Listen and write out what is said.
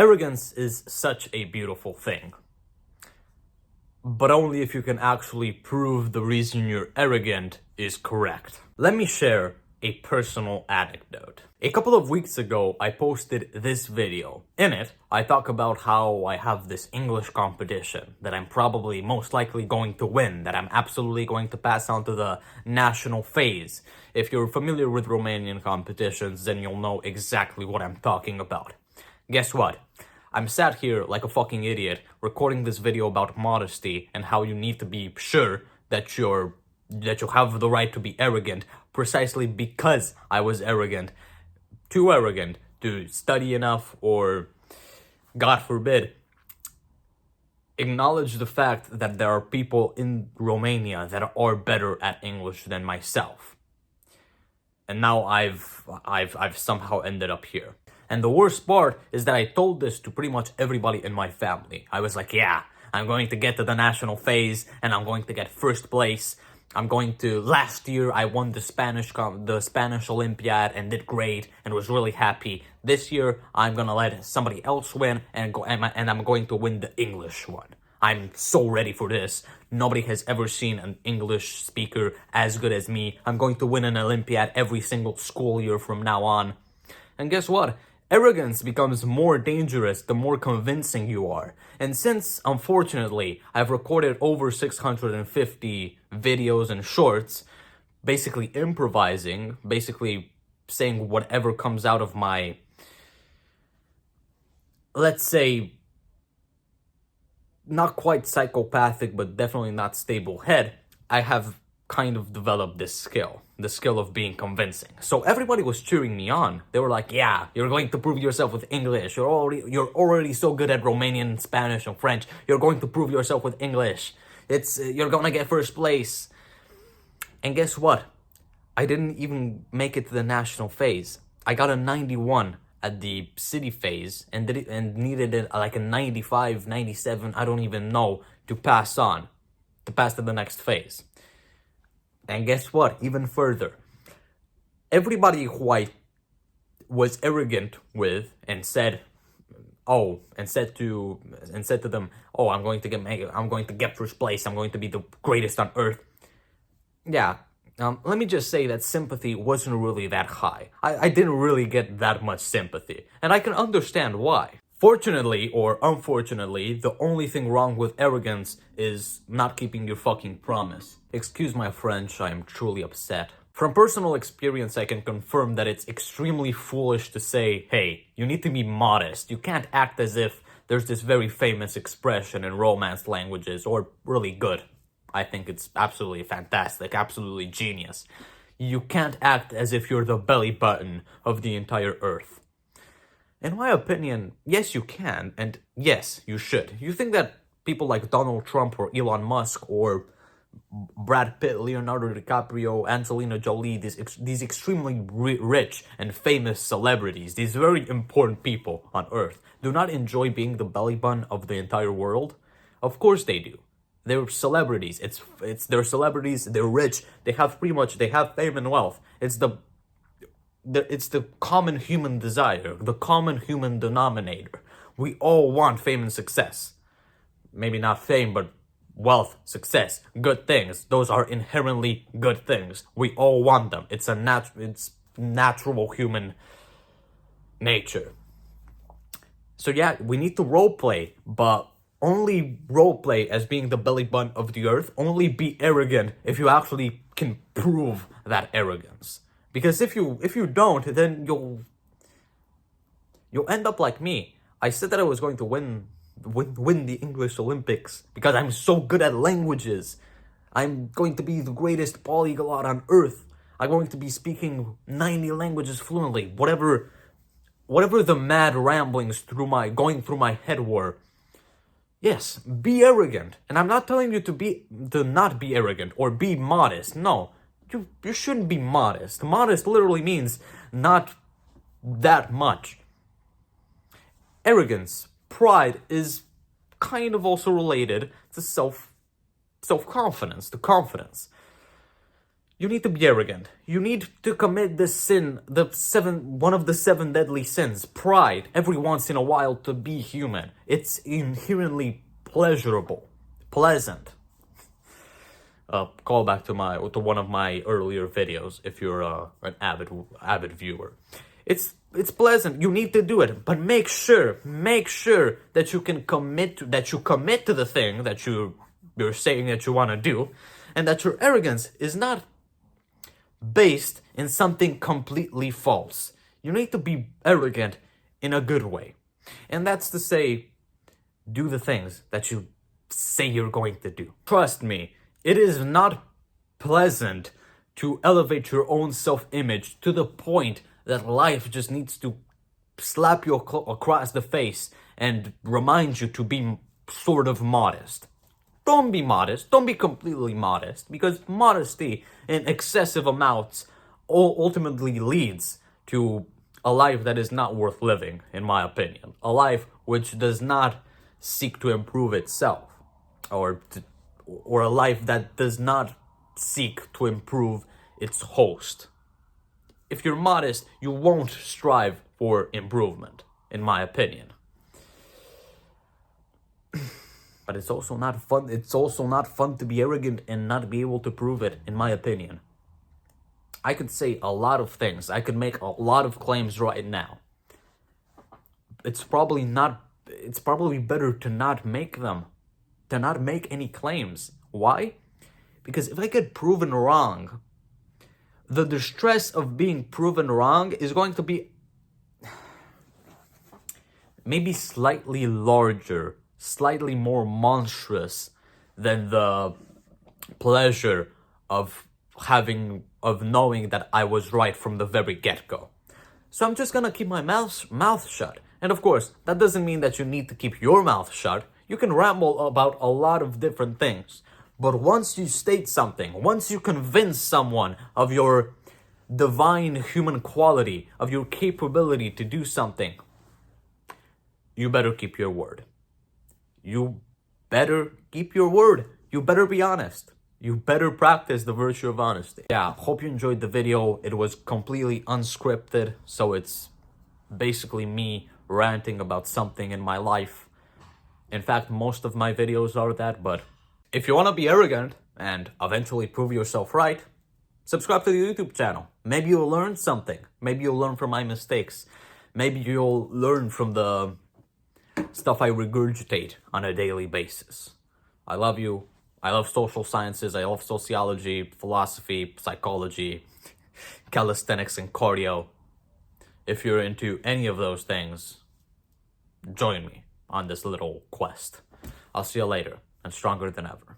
Arrogance is such a beautiful thing, but only if you can actually prove the reason you're arrogant is correct. Let me share a personal anecdote. A couple of weeks ago, I posted this video. In it, I talk about how I have this English competition that I'm probably most likely going to win, that I'm absolutely going to pass on to the national phase. If you're familiar with Romanian competitions, then you'll know exactly what I'm talking about. Guess what? I'm sat here like a fucking idiot recording this video about modesty and how you need to be sure that you have the right to be arrogant precisely because I was arrogant. Too arrogant to study enough or, God forbid, acknowledge the fact that there are people in Romania that are better at English than myself. And now I've somehow ended up here. And the worst part is that I told this to pretty much everybody in my family. I was like, yeah, I'm going to get to the national phase and I'm going to get first place. Last year I won the Spanish Olympiad and did great and was really happy. This year I'm gonna let somebody else win and I'm going to win the English one. I'm so ready for this. Nobody has ever seen an English speaker as good as me. I'm going to win an Olympiad every single school year from now on. And guess what? Arrogance becomes more dangerous the more convincing you are. And since, unfortunately, I've recorded over 650 videos and shorts, basically improvising, basically saying whatever comes out of my, let's say, not quite psychopathic, but definitely not stable head, I have kind of developed this skill. The skill of being convincing. So everybody was cheering me on. They were like, yeah, you're going to prove yourself with English. You're already so good at Romanian, Spanish, and French. You're going to prove yourself with English. You're gonna get first place. And guess what? I didn't even make it to the national phase. I got a 91 at the city phase and needed like a 95, 97, I don't even know, to pass to the next phase. And guess what? Even further, everybody who I was arrogant with and said to them, "Oh, I'm going to get first place. I'm going to be the greatest on earth." Yeah. Let me just say that sympathy wasn't really that high. I didn't really get that much sympathy, and I can understand why. Fortunately or unfortunately, the only thing wrong with arrogance is not keeping your fucking promise. Excuse my French, I am truly upset. From personal experience, I can confirm that it's extremely foolish to say, hey, you need to be modest. You can't act as if there's this very famous expression in Romance languages, or really good. I think it's absolutely fantastic, absolutely genius. You can't act as if you're the belly button of the entire earth. In my opinion, yes, you can, and yes, you should. You think that people like Donald Trump or Elon Musk or Brad Pitt, Leonardo DiCaprio, Angelina Jolie, these extremely rich and famous celebrities, these very important people on Earth, do not enjoy being the belly button of the entire world? Of course they do. They're celebrities. They're celebrities. They're rich. They have fame and wealth. It's the common human desire, the common human denominator. We all want fame and success. Maybe not fame, but wealth, success, good things. Those are inherently good things. We all want them. It's natural human nature. So yeah, we need to roleplay, but only roleplay as being the belly button of the earth. Only be arrogant if you actually can prove that arrogance. Because if you don't, then you'll end up like me. I said that I was going to win the English Olympics because I'm so good at languages. I'm going to be the greatest polyglot on earth. I'm going to be speaking 90 languages fluently. Whatever the mad ramblings going through my head were. Yes, be arrogant. And I'm not telling you to not be arrogant or be modest. No. You shouldn't be modest. Modest literally means not that much. Arrogance, pride is kind of also related to self-confidence, to confidence. You need to be arrogant. You need to commit the sin, one of the 7 deadly sins, pride, every once in a while to be human. It's inherently pleasant. Call back to one of my earlier videos if you're an avid viewer. It's pleasant. You need to do it, but make sure that you commit to the thing that you're saying that you want to do, and that your arrogance is not based in something completely false. You need to be arrogant in a good way, and that's to say, do the things that you say you're going to do. Trust me, it is not pleasant to elevate your own self-image to the point that life just needs to slap you across the face and remind you to be sort of modest. Don't be modest. Don't be completely modest, because modesty in excessive amounts ultimately leads to a life that is not worth living, in my opinion. A life which does not seek to improve itself, or a life that does not seek to improve its host. If you're modest, you won't strive for improvement, in my opinion. But it's also not fun. It's also not fun to be arrogant and not be able to prove it, in my opinion. I could say a lot of things. I could make a lot of claims right now. It's probably better to not make them. To not make any claims. Why? Because if I get proven wrong, the distress of being proven wrong is going to be maybe slightly larger, slightly more monstrous than the pleasure of knowing that I was right from the very get-go. So I'm just gonna keep my mouth shut. And of course, that doesn't mean that you need to keep your mouth shut. You can ramble about a lot of different things. But once you state something, once you convince someone of your divine human quality, of your capability to do something, you better keep your word. You better keep your word. You better be honest. You better practice the virtue of honesty. Yeah, hope you enjoyed the video. It was completely unscripted, so it's basically me ranting about something in my life. In fact, most of my videos are that, but if you want to be arrogant and eventually prove yourself right, subscribe to the YouTube channel. Maybe you'll learn something. Maybe you'll learn from my mistakes. Maybe you'll learn from the stuff I regurgitate on a daily basis. I love you. I love social sciences. I love sociology, philosophy, psychology, calisthenics, and cardio. If you're into any of those things, join me on this little quest. I'll see you later, and stronger than ever.